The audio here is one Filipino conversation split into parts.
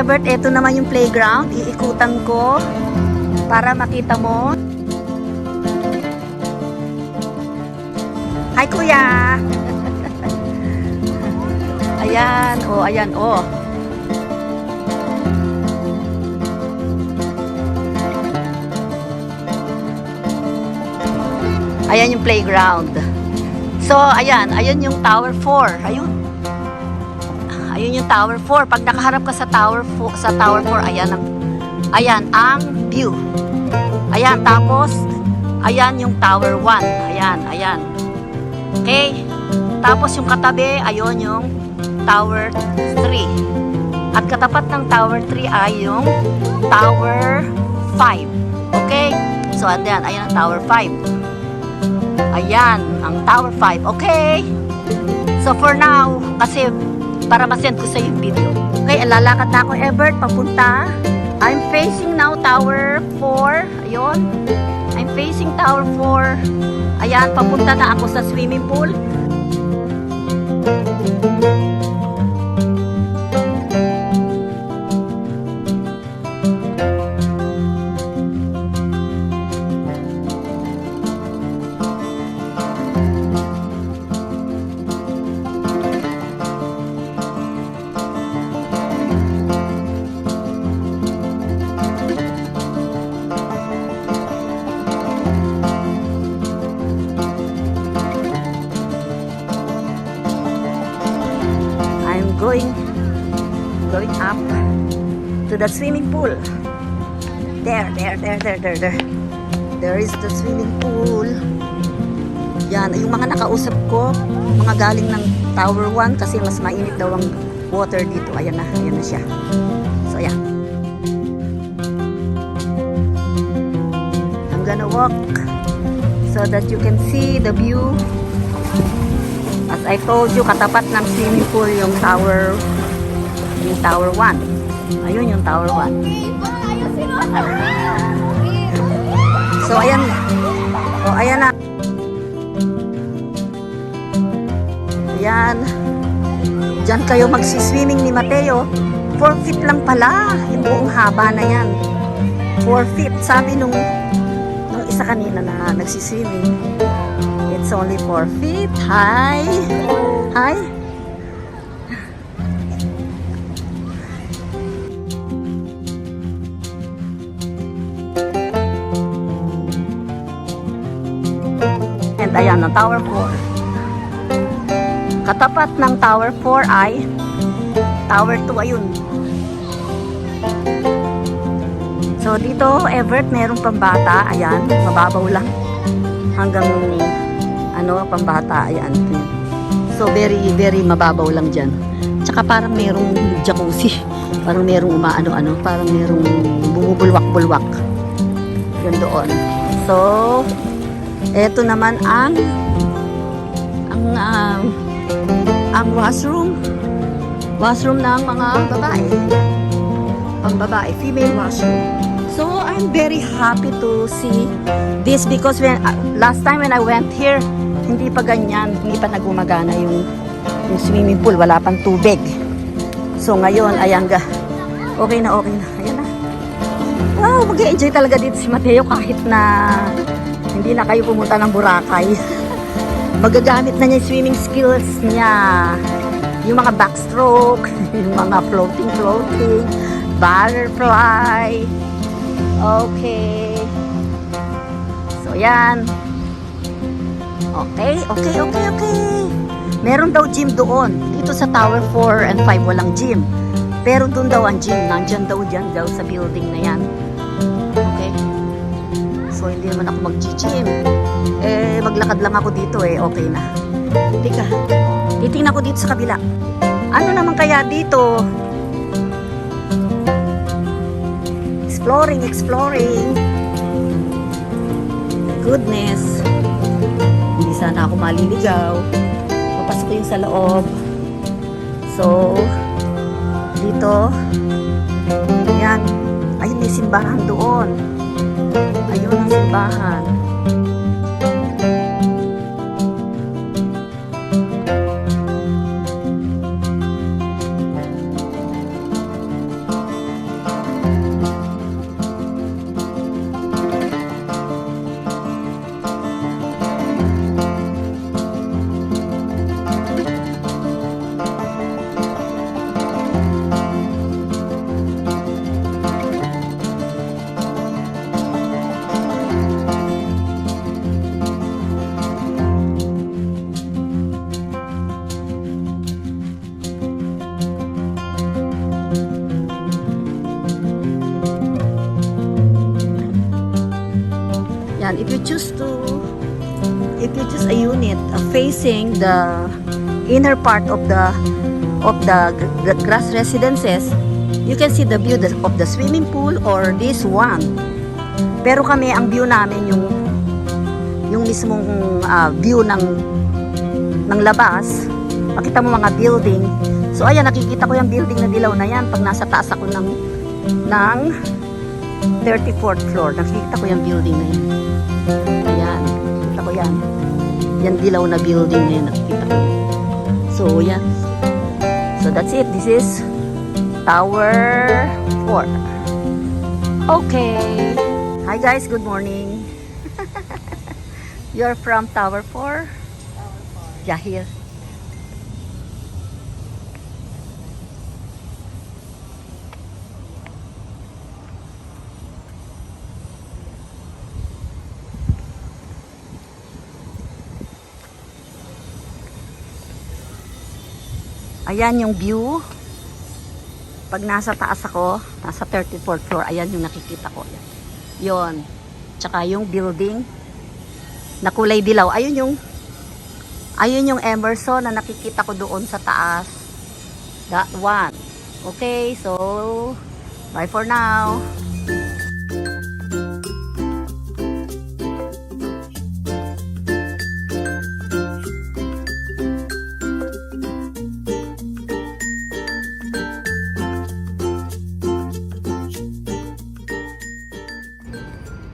Ebert, eto naman yung playground. Iikutan ko para makita mo. Hi, kuya! Ayan, oh, ayan, oh. Ayan yung playground. So, ayan yung Tower 4. Ayun. Ayun yung Tower 4. Pag nakaharap ka sa Tower 4, ayan ang view. Ayan, tapos ayan yung Tower 1. Ayan. Okay? Tapos yung katabi, ayun yung Tower 3. At katapat ng Tower 3 ay yung Tower 5. Okay? So, ayan ang Tower 5. Ayan, ang Tower 5. Okay? So, for now, kasi para masend ko sa yung video. Okay, lalakad na ako, Ebert, papunta. I'm facing now Tower 4. Ayun. I'm facing Tower 4. Ayan, papunta na ako sa swimming pool. Going up to the swimming pool. There. There is the swimming pool. Yan, yung mga nakausap ko, mga galing ng Tower 1 kasi mas mainit daw ang water dito. Ayan na siya. So, yeah. I'm gonna walk so that you can see the view. As I told you, katapat ng swimming pool yung Tower 1. Ayun yung Tower 1. So, ayan. O, ayan na. Ayan. Diyan kayo magsiswimming ni Mateo. 4 feet lang pala. Yung buong haba na yan. 4 feet. Sabi nung isa kanina na nagsiswimming. It's only 4 feet. Hi. And ayan, ang Tower 4. Katapat ng Tower 4 ay Tower 2, ayun. So, dito, Everett, merong pambata. Ayan, mababaw lang. Hanggang, pambata. Ayan. So, very, very mababaw lang dyan. Tsaka parang merong jacuzzi. Parang merong parang merong bumubulwak-bulwak. Yun doon. So, eto naman ang washroom ng mga babae. Pang-babae, female washroom. So I'm very happy to see this because last time when I went here, hindi pa ganyan, hindi pa nagumagana yung swimming pool, wala pang tubig. So ngayon, ayan okay na. Ayan na. Wow, mag-enjoy talaga dito si Mateo kahit na hindi na kayo pumunta ng Boracay. Magagamit na niya yung swimming skills niya. Yung mga backstroke, yung mga floating, butterfly. Okay. So, yan. Okay. Meron daw gym doon. Dito sa Tower 4 and 5 walang gym. Pero doon daw ang gym. Nandyan daw sa building na yan. Okay. So, hindi naman ako mag-gym. Maglakad lang ako dito okay na. Teka, titingnan ko dito sa kabila. Ano naman kaya dito? Exploring. Goodness. Hindi sana ako maliligaw. Papasok ko yung sa loob. So, dito. Ayan. Ayun, may simbahan doon. Ayun ang simbahan. Yan, if you choose a unit facing the inner part of the grass residences, you can see the view of the swimming pool or this one. Pero kami, ang view namin yung mismong view ng labas. Makita mo mga building. So ayan, nakikita ko yung building na dilaw na yan pag nasa taas ako ng 34th floor. Nakikita ko yung building na yan. Ayan, nakikita ko yan. Yan dilaw na building na yan, nakikita ko yan. So yan. So that's it. This is Tower 4. Okay. Hi guys, good morning. You're from Tower 4? Tower 4. Yeah, here. Ayan yung view. Pag nasa taas ako, nasa 34th floor, ayan yung nakikita ko. Yon. Tsaka yung building na kulay dilaw. Ayun yung Emerson na nakikita ko doon sa taas. That one. Okay, so bye for now.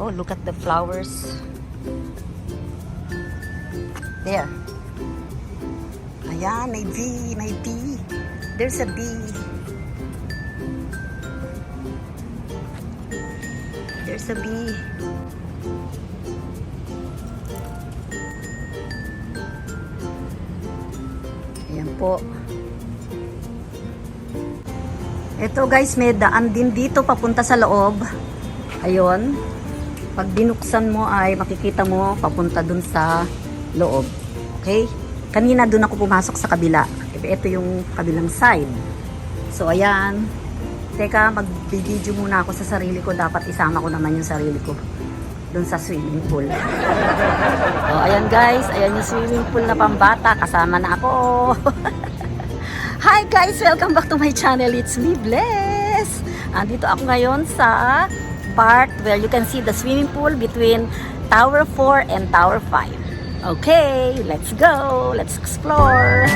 Oh, look at the flowers. There. Ayan, may bee. There's a bee. There's a bee. Ayan po. Ito guys, may daan din dito papunta sa loob. Ayun. Pag binuksan mo ay makikita mo papunta dun sa loob. Okay? Kanina dun ako pumasok sa kabila. Ito yung kabilang side. So, ayan. Teka, mag-video muna ako sa sarili ko. Dapat isama ko naman yung sarili ko dun sa swimming pool. So, ayan guys. Ayan yung swimming pool na pambata. Kasama na ako. Hi guys! Welcome back to my channel. It's me, Bless. Andito ako ngayon sa part where you can see the swimming pool between Tower 4 and Tower 5. Okay, let's go. Let's explore.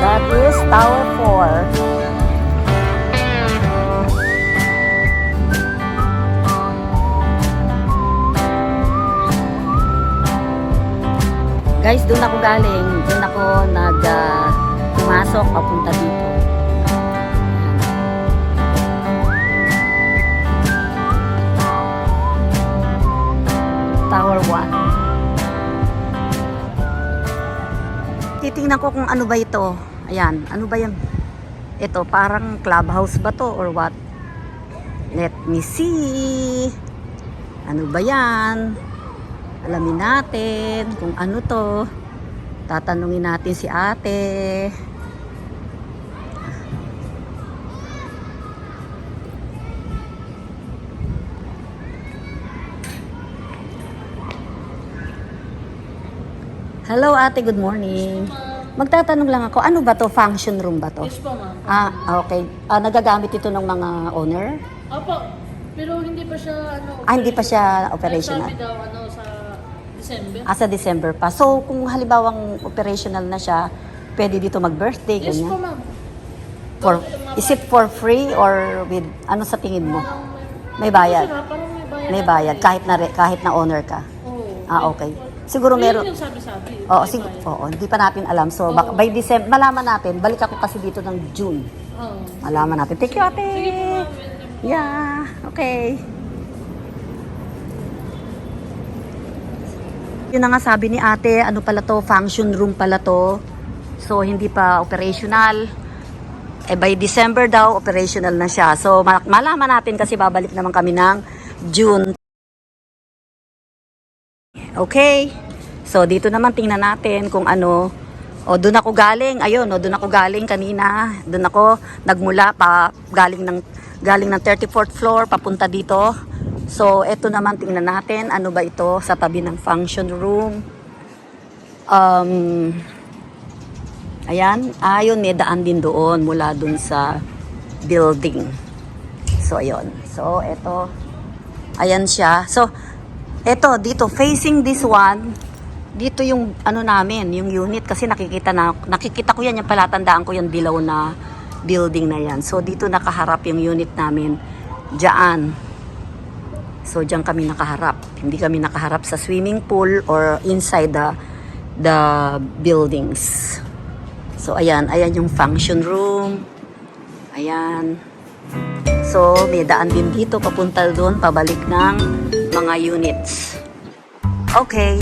That is Tower 4. Guys, doon ako galing. Doon ako pumasok papunta dito. Tower 1. Titingnan ko kung ano ba ito. Ayan, ano ba yan? Ito, parang clubhouse ba to or what? Let me see. Ano ba yan? Alamin natin kung ano to. Tatanungin natin si ate. Hello ate, good morning. Magtatanong lang ako, ano ba to? Function room ba to? Yes po, ma'am. Okay. Nagagamit ito ng mga owner? Opo, pero hindi pa siya Hindi pa siya operational. Sabi daw sa December. Sa December pa. So, kung halimbawang operational na siya, pwede dito mag-birthday, Yes po, ganyan? ma'am. For, is it for free or with, ano sa tingin mo? May bayad? Parang may bayad. May bayad, kahit na owner ka. Oo. Ah, okay. Siguro meron. Yun yung sabi-sabi. Oo, May bayad. oo, hindi pa natin alam. So, by December, malaman natin. Balik ako kasi dito ng June. Oo. Malaman natin. Thank you, ate. Sige po, ma'am. Welcome po. Yeah, okay. Yun na nga sabi ni ate, ano pala to, function room pala to. So, hindi pa operational. By December daw, operational na siya. So, malaman natin kasi babalik naman kami ng June. Okay. So, dito naman tingnan natin kung ano. O, doon ako galing. Ayun, o, doon ako galing kanina. Doon ako nagmula pa, galing ng 34th floor, papunta dito. So, eto naman tingnan natin. Ano ba ito? Sa tabi ng function room. Ayan. Ayun, may daan din doon mula doon sa building. So, ayun. So, eto. Ayan siya. So, eto, dito, facing this one, dito yung ano namin, yung unit kasi nakikita ko yan, yung palatandaan ko yung dilaw na building na yan. So dito nakaharap yung unit namin diyan. So diyan kami nakaharap. Hindi kami nakaharap sa swimming pool or inside the buildings. So ayan yung function room. Ayan. So may daan din dito papunta doon pabalik ng mga units. Okay.